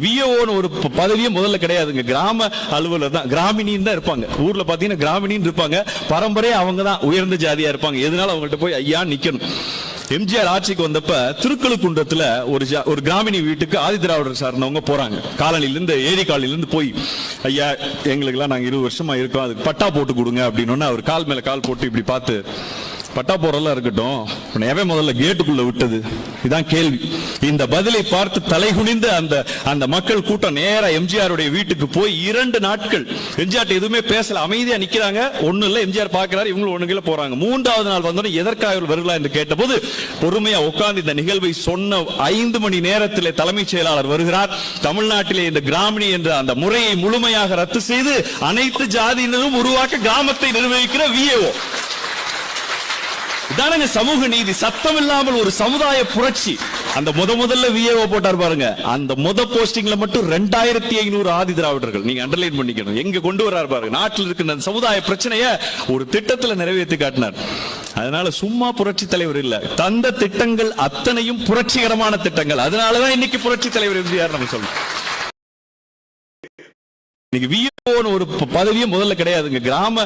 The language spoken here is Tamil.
விஓன்னு ஒரு பதவியே முதல்ல கிடையாதுங்க. கிராம அலுவலர் தான், கிராமினின்னு தான் இருப்பாங்க. ஊர்ல பாத்தீங்கன்னா கிராமினின்னு இருப்பாங்க. பரம்பரையா அவங்க தான் உயர்ந்த ஜாதியா இருப்பாங்க. எதனால அவங்கள்ட்ட போய் ஐயா நிக்கணும். எம்ஜிஆர் ஆட்சிக்கு வந்தப்ப திருக்கழுக்குன்றத்துல ஒரு கிராமினி வீட்டுக்கு ஆதிதிராவிடர் சார்ந்தவங்க போறாங்க. காலனில இருந்து, ஏரி காலனில இருந்து போய், ஐயா எங்களுக்கு எல்லாம் நாங்க 20 வருஷமா இருக்கோம், அதுக்கு பட்டா போட்டு கொடுங்க அப்படின்னு அவர் கால் மேல கால் போட்டு இப்படி பார்த்து, பட்டா போறதெல்லாம் இருக்கட்டும், எவன் முதல்ல கேட்டுக்குள்ள விட்டது, இதான் கேள்வி. இந்த பதிலை பார்த்து தலைகுனிந்து அந்த மக்கள் கூட்டம் நேரா எம்ஜிஆருடைய வீட்டுக்கு போய் 2 நாட்கள் எம்ஜிஆர் எதுவுமே பேசல, அமைதியா நிக்கிறாங்க. ஒண்ணு இல்ல, எம்ஜிஆர் பாக்குறாரு, இவங்களும் ஒண்ணுல போறாங்க. 3வது நாள் வந்தோடனே எதற்காக வருகிறா என்று கேட்டபோது பொறுமையா உட்கார்ந்து இந்த நிகழ்வை சொன்ன 5 மணி நேரத்திலே தலைமைச் செயலாளர் வருகிறார். தமிழ்நாட்டிலே இந்த கிராமினி என்ற அந்த முறையை முழுமையாக ரத்து செய்து அனைத்து ஜாதியினரும் உருவாக்க கிராமத்தை நிர்வகிக்கிற விஏஓ. இதானங்க சமூக நீதி. சத்தம் இல்லாமல் ஒரு சமுதாய புரட்சி. அந்த முதல்ல விஏஓ போட்டார் பாருங்க, அந்த போஸ்டிங்ல மட்டும் 2500 ஆதி திராவிடர்கள். நீங்க அண்டர்லைன் பண்ணிக்கணும், எங்க கொண்டு வர்றாரு பாருங்க. நாட்டில் இருக்கிற சமுதாய பிரச்சனைய ஒரு திட்டத்தில் நிறைவேற்றி காட்டினார். அதனால சும்மா புரட்சி தலைவர் இல்ல, தந்த திட்டங்கள் அத்தனையும் புரட்சிகரமான திட்டங்கள். அதனாலதான் இன்னைக்கு புரட்சி தலைவர் எம்ஜிஆர் நம்ம சொல்றோம். இன்னைக்கு விஏஓன்னு ஒரு பதவியே முதல்ல கிடையாதுங்க. கிராம